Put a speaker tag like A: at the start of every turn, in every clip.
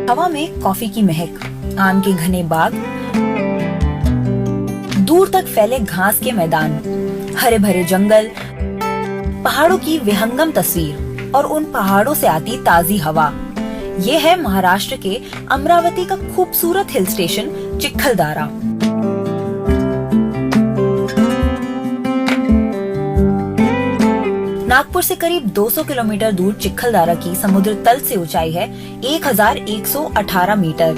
A: हवा में कॉफी की महक, आम के घने बाग, दूर तक फैले घास के मैदान, हरे भरे जंगल, पहाड़ों की विहंगम तस्वीर और उन पहाड़ों से आती ताजी हवा। ये है महाराष्ट्र के अमरावती का खूबसूरत हिल स्टेशन चिखलदारा। नागपुर से करीब 200 किलोमीटर दूर चिखलदारा की समुद्र तल से ऊंचाई है 1118 मीटर।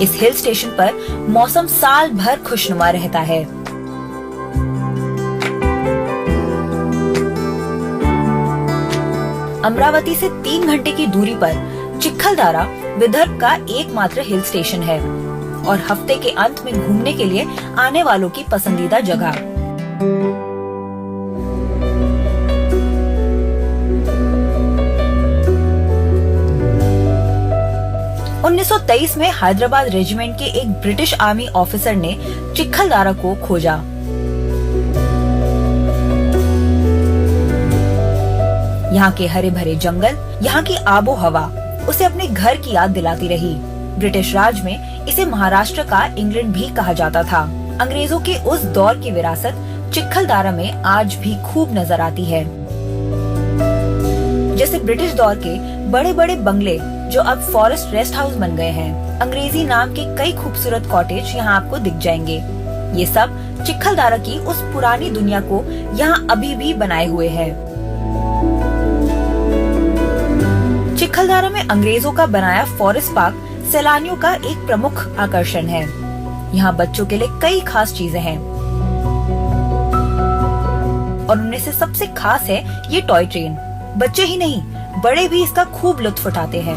A: इस हिल स्टेशन पर मौसम साल भर खुशनुमा रहता है। अमरावती से 3 घंटे की दूरी पर चिखलदारा विदर्भ का एकमात्र हिल स्टेशन है और हफ्ते के अंत में घूमने के लिए आने वालों की पसंदीदा जगह। उन्नीस में हैदराबाद रेजिमेंट के एक ब्रिटिश आर्मी ऑफिसर ने चिखलदारा को खोजा। यहाँ के हरे भरे जंगल, यहाँ की आबो हवा उसे अपने घर की याद दिलाती रही। ब्रिटिश राज में इसे महाराष्ट्र का इंग्लैंड भी कहा जाता था। अंग्रेजों के उस दौर की विरासत चिखलदारा में आज भी खूब नजर आती है। जैसे ब्रिटिश दौर के बड़े बड़े बंगले जो अब फॉरेस्ट रेस्ट हाउस बन गए हैं। अंग्रेजी नाम के कई खूबसूरत कॉटेज यहाँ आपको दिख जाएंगे। ये सब चिखलदारा की उस पुरानी दुनिया को यहाँ अभी भी बनाए हुए है। चिखलदारा में अंग्रेजों का बनाया फॉरेस्ट पार्क सैलानियों का एक प्रमुख आकर्षण है। यहाँ बच्चों के लिए कई खास चीजें हैं और उनमें से सबसे खास है ये टॉय ट्रेन। बच्चे ही नहीं, बड़े भी इसका खूब लुत्फ उठाते हैं।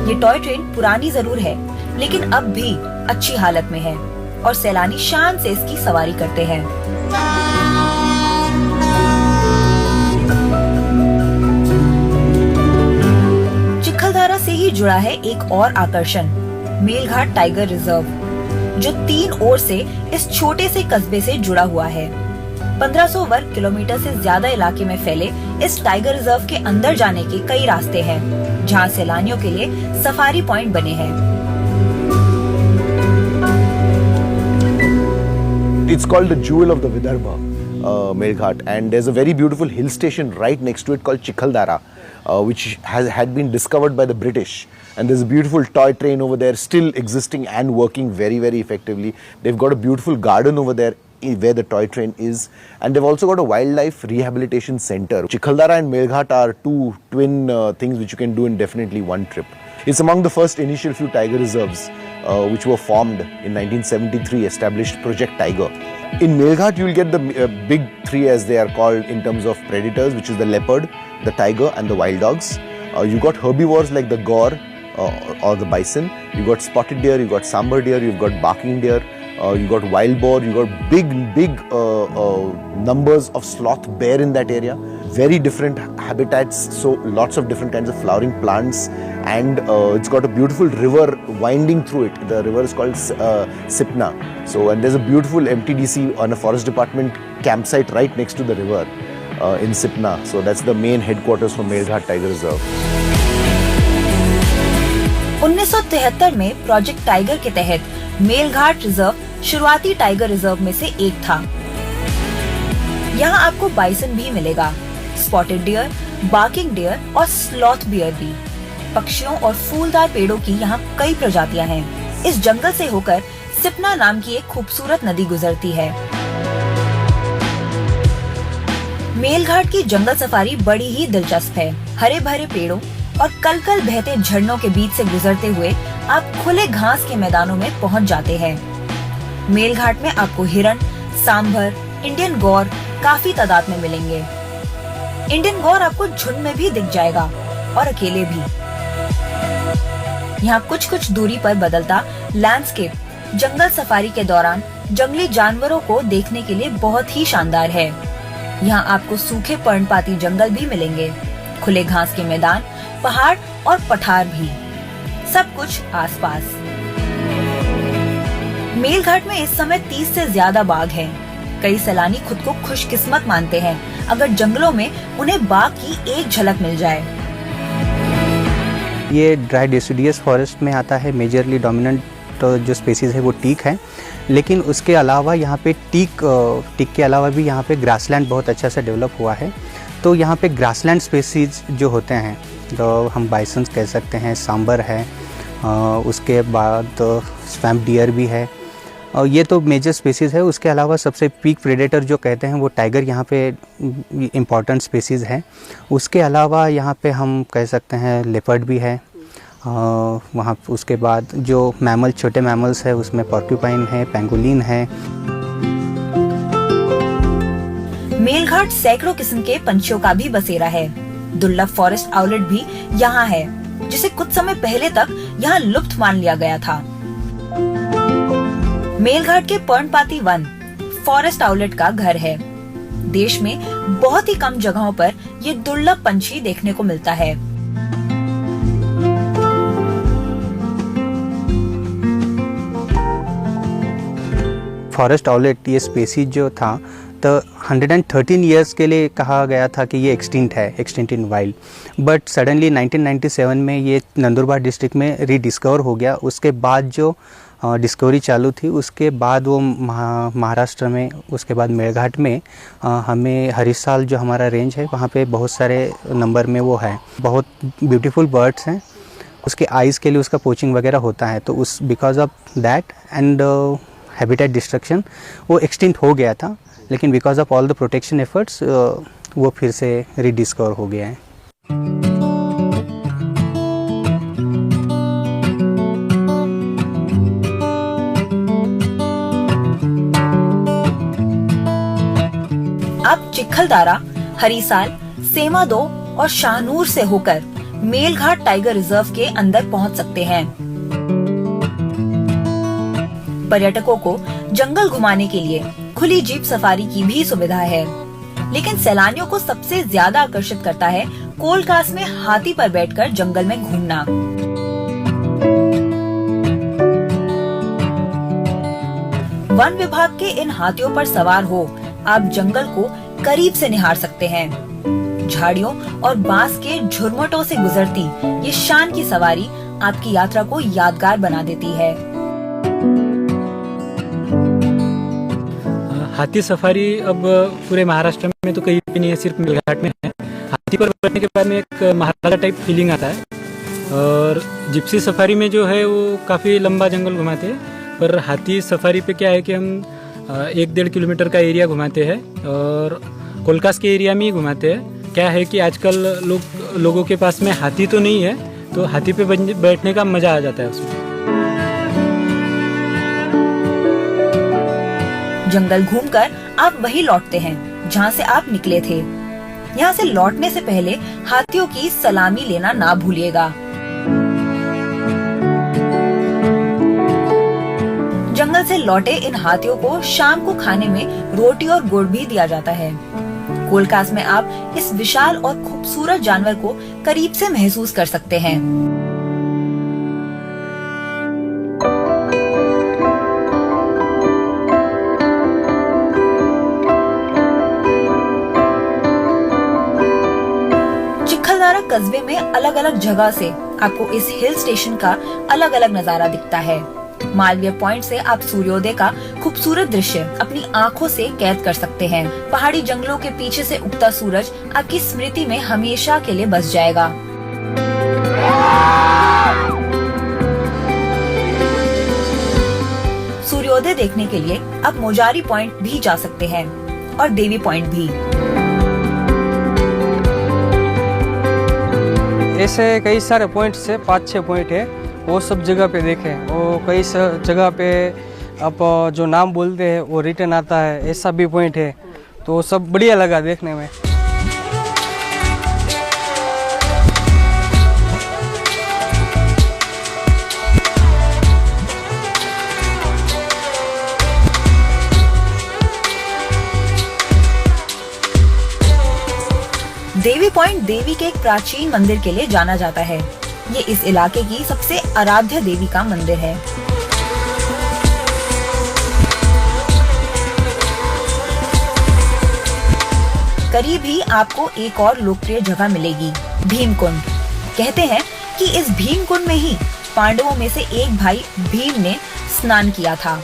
A: ये टॉय ट्रेन पुरानी जरूर है, लेकिन अब भी अच्छी हालत में है और सैलानी शान से इसकी सवारी करते हैं। चिखलदारा से ही जुड़ा है एक और आकर्षण, मेलघाट टाइगर रिजर्व, जो 3 ओर से इस छोटे से कस्बे से जुड़ा हुआ है। 1500 वर्ग किलोमीटर से ज्यादा इलाके में फैले इस टाइगर रिजर्व के अंदर जाने के कई रास्ते हैं, जहां सैलानियों के लिए सफारी पॉइंट बने हैं।
B: It's called the jewel of the Vidarbha, Melghat, and there's a very beautiful hill station right next to it called Chikhaldara, which had been discovered by the British. And there's a beautiful toy train over there, still existing and working very, very effectively. They've got a beautiful garden over there where the toy train is, and they've also got a wildlife rehabilitation center. Chikhaldara and Melghat are two twin things which you can do in definitely one trip. It's among the first initial few tiger reserves which were formed in 1973, established Project Tiger. In Melghat, you'll get the big 3 as they are called in terms of predators, which is the leopard, the tiger and the wild dogs. You got herbivores like the gaur or the bison. You got spotted deer, you got sambar deer, you've got barking deer, you got wild boar, you got big numbers of sloth bear in that area. Very different habitats, so lots of different kinds of flowering plants, and it's got a beautiful river winding through it. The river is called Sipna. So, and there's a beautiful MTDC on a forest department campsite right next to the river in Sipna. So that's the main headquarters for Melghat Tiger Reserve.
A: 1973 में project tiger के तहत Melghat reserve शुरुआती tiger reserve में से एक था। यहाँ आपको बाइसन भी मिलेगा, स्पॉटेड डियर, बार्किंग डियर और स्लॉथ बियर भी। पक्षियों और फूलदार पेड़ों की यहाँ कई प्रजातियाँ हैं। इस जंगल से होकर सिपना नाम की एक खूबसूरत नदी गुजरती है। मेलघाट की जंगल सफारी बड़ी ही दिलचस्प है। हरे भरे पेड़ों और कलकल बहते झरनों के बीच से गुजरते हुए आप खुले घास के मैदानों में पहुंच जाते हैं। मेलघाट में आपको हिरण, सांभर, इंडियन गौर काफी तादाद में मिलेंगे। इंडियन गौर आपको झुंड में भी दिख जाएगा और अकेले भी। यहाँ कुछ दूरी पर बदलता लैंडस्केप जंगल सफारी के दौरान जंगली जानवरों को देखने के लिए बहुत ही शानदार है। यहाँ आपको सूखे पर्णपाती जंगल भी मिलेंगे, खुले घास के मैदान, पहाड़ और पठार भी, सब कुछ आसपास। मेलघाट में इस समय 30 से ज्यादा बाघ हैं। कई सैलानी खुद को खुशकिस्मत मानते हैं अगर जंगलों में उन्हें बाघ की एक झलक मिल जाए।
C: ये ड्राई डेसिडियस फॉरेस्ट में आता है। मेजरली डोमिनेंट जो स्पीसीज है वो टीक है, लेकिन उसके अलावा यहाँ पे टीक के अलावा भी यहाँ पे ग्रासलैंड बहुत अच्छा से डेवलप हुआ है। तो यहाँ पे ग्रासलैंड स्पीसीज जो होते हैं, जो हम बाइसन्स कह सकते हैं, सांबर है, उसके बाद स्वैम्प डियर भी है, और ये तो मेजर स्पीसीज़ है। उसके अलावा सबसे पीक प्रेडेटर जो कहते हैं वो टाइगर यहाँ पे इम्पॉर्टेंट स्पीसीज़ है। उसके अलावा यहाँ पे हम कह सकते हैं लेपर्ड भी है वहाँ। उसके बाद जो मैमल, छोटे मैमल्स है, उसमें पोर्क्यूपाइन है, पेंगोलिन है।
A: मेलघाट सैकड़ों किस्म के पंछियों का भी बसेरा है। दुर्लभ फॉरेस्ट आउलेट भी यहाँ है, जिसे कुछ समय पहले तक यहाँ लुप्त मान लिया गया था। मेलघाट के पर्णपाती वन फॉरेस्ट आउलेट का घर है। देश में बहुत ही कम जगहों पर ये दुर्लभ पंछी देखने को मिलता है।
C: फॉरेस्ट आउलेट ये स्पीसीज जो था तो 113 इयर्स के लिए कहा गया था कि ये एक्सटिंक्ट है, extinct in wild. But suddenly 1997 में ये नंदुरबार डिस्ट्रिक्ट में रीडिस्कवर हो गया। उसके बाद जो डिस्कवरी चालू थी, उसके बाद वो महाराष्ट्र में, उसके बाद मेलघाट में हमें हरिसाल जो हमारा रेंज है वहाँ पे बहुत सारे नंबर में वो है। बहुत ब्यूटीफुल बर्ड्स हैं। उसके आइज़ के लिए उसका पोचिंग वगैरह होता है, तो उस because of that and habitat destruction वो एक्सटिंक्ट हो गया था। लेकिन because of all the protection efforts वो फिर से रीडिस्कवर हो गया है।
A: आप चिखलदारा, हरिसाल, सेमादो और शाहनूर से होकर मेलघाट टाइगर रिजर्व के अंदर पहुंच सकते हैं। पर्यटकों को जंगल घुमाने के लिए खुली जीप सफारी की भी सुविधा है, लेकिन सैलानियों को सबसे ज्यादा आकर्षित करता है कोलकास में हाथी पर बैठकर जंगल में घूमना। वन विभाग के इन हाथियों पर सवार हो आप जंगल को करीब से निहार सकते हैं। झाड़ियों और बांस के झुरमुटों से गुजरती ये शान की सवारी आपकी यात्रा को यादगार बना देती है।
D: हाथी सफारी अब पूरे महाराष्ट्र में तो कहीं भी नहीं है, सिर्फ मेलघाट में है। हाथी पर बैठने के बाद में एक महाराजा टाइप फीलिंग आता है। और जिप्सी सफारी में जो है वो काफ़ी लंबा जंगल घुमाते हैं, पर हाथी सफारी पे क्या है कि हम 1-1.5 किलोमीटर का एरिया घुमाते हैं और कोलकास के एरिया में ही घुमाते हैं। क्या है कि आजकल लोगों के पास में हाथी तो नहीं है, तो हाथी पे बैठने का मज़ा आ जाता है उसमें।
A: जंगल घूमकर आप वहीं लौटते हैं जहां से आप निकले थे। यहां से लौटने से पहले हाथियों की सलामी लेना ना भूलिएगा। जंगल से लौटे इन हाथियों को शाम को खाने में रोटी और गुड़ भी दिया जाता है। कोलकास में आप इस विशाल और खूबसूरत जानवर को करीब से महसूस कर सकते हैं। चिखलदारा कस्बे में अलग अलग जगह से आपको इस हिल स्टेशन का अलग अलग नजारा दिखता है। मालवीय पॉइंट से आप सूर्योदय का खूबसूरत दृश्य अपनी आंखों से कैद कर सकते हैं। पहाड़ी जंगलों के पीछे से उगता सूरज आपकी स्मृति में हमेशा के लिए बस जाएगा। सूर्योदय देखने के लिए आप मोजारी पॉइंट भी जा सकते हैं और देवी पॉइंट भी।
E: ऐसे कई सारे पॉइंट्स है, 5-6 पॉइंट है, वो सब जगह पे देखें। वो कई जगह पे आप जो नाम बोलते हैं वो रिटर्न आता है, ऐसा भी पॉइंट है, तो सब बढ़िया लगा देखने में।
A: देवी पॉइंट देवी के एक प्राचीन मंदिर के लिए जाना जाता है। ये इस इलाके की सबसे आराध्य देवी का मंदिर है। करीब ही आपको एक और लोकप्रिय जगह मिलेगी, भीमकुंड। कहते हैं कि इस भीमकुंड में ही पांडवों में से एक भाई भीम ने स्नान किया था।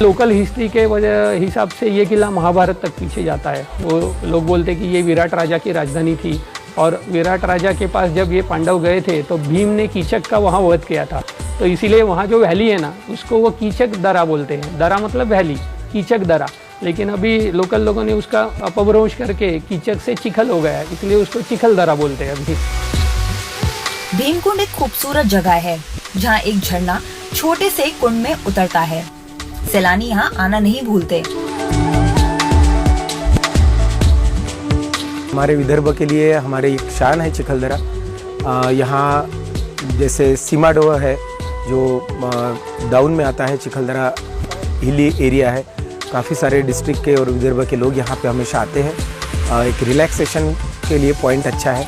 F: लोकल हिस्ट्री के वजह हिसाब से ये किला महाभारत तक पीछे जाता है। वो लोग बोलते कि ये विराट राजा की राजधानी थी और विराट राजा के पास जब ये पांडव गए थे तो भीम ने कीचक का वहाँ वध किया था, तो इसीलिए वहाँ जो वैली है ना उसको वो कीचक दरा बोलते हैं। दरा मतलब वैली, कीचक दरा। लेकिन अभी लोकल लोगों ने उसका अपभ्रंश करके कीचक से चिखल हो गया, इसलिए उसको चिखल दरा बोलते हैं अभी।
A: भीमकुंड एक खूबसूरत जगह है जहाँ एक झरना छोटे से कुंड में उतरता है। सैलानी यहाँ आना नहीं भूलते।
G: हमारे विदर्भ के लिए हमारे एक शान है चिखलदरा। यहाँ जैसे सीमाडोह है जो डाउन में आता है, चिखलदरा हिली एरिया है। काफ़ी सारे डिस्ट्रिक्ट के और विदर्भ के लोग यहाँ पे हमेशा आते हैं। एक रिलैक्सेशन के लिए पॉइंट अच्छा है।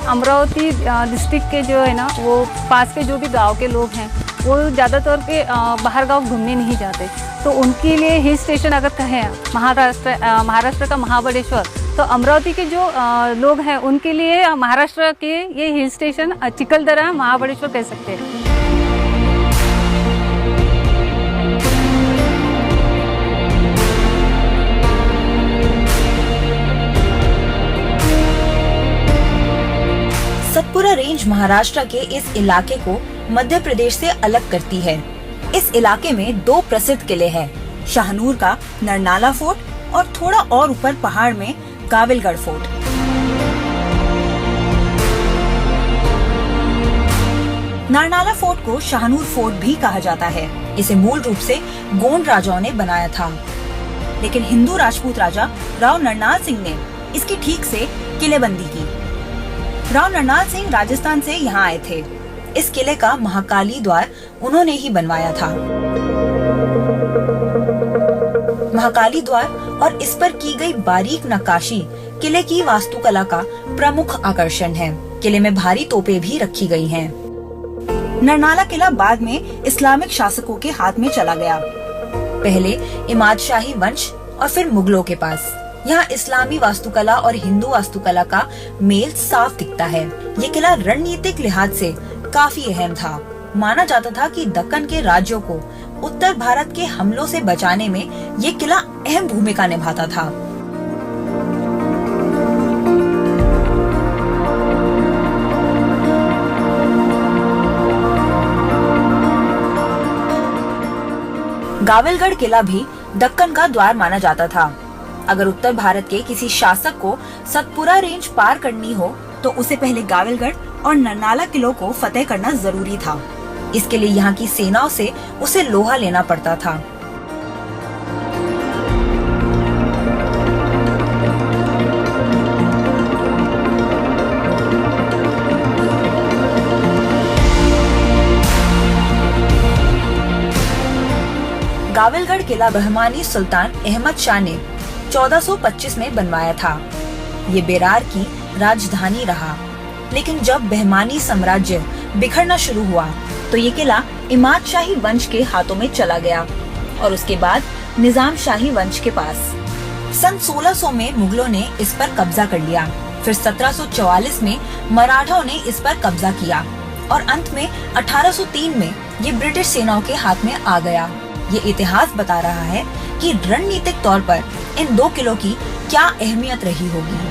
H: अमरावती डिस्ट्रिक्ट के जो है ना वो पास के जो भी गांव के लोग हैं वो ज़्यादातर के बाहर गांव घूमने नहीं जाते, तो उनके लिए हिल स्टेशन अगर कहें महाराष्ट्र का महाबलेश्वर, तो अमरावती के जो लोग हैं उनके लिए महाराष्ट्र के ये हिल स्टेशन चिखलदरा महाबलेश्वर कह सकते हैं।
A: सतपुरा रेंज महाराष्ट्र के इस इलाके को मध्य प्रदेश से अलग करती है। इस इलाके में दो प्रसिद्ध किले हैं, शाहनूर का नरनाला फोर्ट और थोड़ा और ऊपर पहाड़ में गाविलगढ़ फोर्ट। नरनाला फोर्ट को शाहनूर फोर्ट भी कहा जाता है। इसे मूल रूप से गोंड राजाओं ने बनाया था, लेकिन हिंदू राजपूत राजा राव नरनाल सिंह ने इसकी ठीक से किलेबंदी की। राव नरनाल सिंह राजस्थान से यहाँ आए थे। इस किले का महाकाली द्वार उन्होंने ही बनवाया था। महाकाली द्वार और इस पर की गई बारीक नक्काशी किले की वास्तुकला का प्रमुख आकर्षण है। किले में भारी तोपें भी रखी गई हैं। नरनाला किला बाद में इस्लामिक शासकों के हाथ में चला गया, पहले इमाद शाही वंश और फिर मुगलों के पास। यहाँ इस्लामी वास्तुकला और हिंदू वास्तुकला का मेल साफ दिखता है। ये किला रणनीतिक लिहाज से काफी अहम था। माना जाता था कि दक्कन के राज्यों को उत्तर भारत के हमलों से बचाने में ये किला अहम भूमिका निभाता था। गाविलगढ़ किला भी दक्कन का द्वार माना जाता था। अगर उत्तर भारत के किसी शासक को सतपुरा रेंज पार करनी हो तो उसे पहले गाविलगढ़ और नरनाला किलों को फतेह करना जरूरी था। इसके लिए यहाँ की सेनाओं से उसे लोहा लेना पड़ता था। गाविलगढ़ किला बहमानी सुल्तान अहमद शाह ने 1425 में बनवाया था। ये बेरार की राजधानी रहा, लेकिन जब बहमानी साम्राज्य बिखरना शुरू हुआ तो ये किला इमाद शाही वंश के हाथों में चला गया और उसके बाद निजाम शाही वंश के पास। सन 1600 में मुगलों ने इस पर कब्जा कर लिया, फिर 1744 में मराठाओं ने इस पर कब्जा किया और अंत में 1803 में ये ब्रिटिश सेनाओं के हाथ में आ गया। ये इतिहास बता रहा है कि रणनीतिक तौर पर इन दो किलों की क्या अहमियत रही होगी।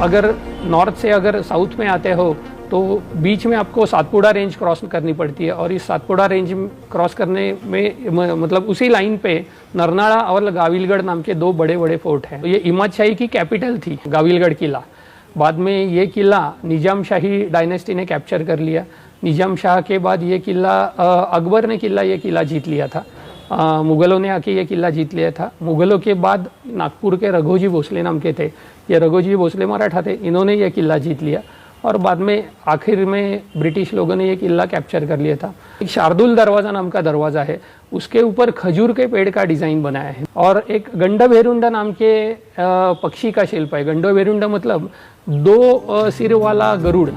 F: अगर नॉर्थ से अगर साउथ में आते हो तो बीच में आपको सातपुड़ा रेंज क्रॉस करनी पड़ती है और इस सातपुड़ा रेंज क्रॉस करने में मतलब उसी लाइन पे नरनाला और गाविलगढ़ नाम के दो बड़े बड़े फोर्ट हैं। ये इमाद शाही की कैपिटल थी गाविलगढ़ किला। बाद में ये किला निजाम शाही डायनेस्टी ने कैप्चर कर लिया। निजाम शाह के बाद ये किला अकबर ने ये किला जीत लिया था। मुग़लों ने आके ये किला जीत लिया था। मुग़लों के बाद नागपुर के रघोजी भोसले नाम के थे, ये रघोजी भोसले मराठा थे, इन्होंने ये किला जीत लिया और बाद में आखिर में ब्रिटिश लोगों ने ये किला कैप्चर कर लिया था। एक शार्दुल दरवाज़ा नाम का दरवाज़ा है, उसके ऊपर खजूर के पेड़ का डिज़ाइन बनाया है और एक गंडभेरुंडा नाम के पक्षी का शिल्प है। गंडभेरुंडा मतलब दो सिर वाला गरुड़।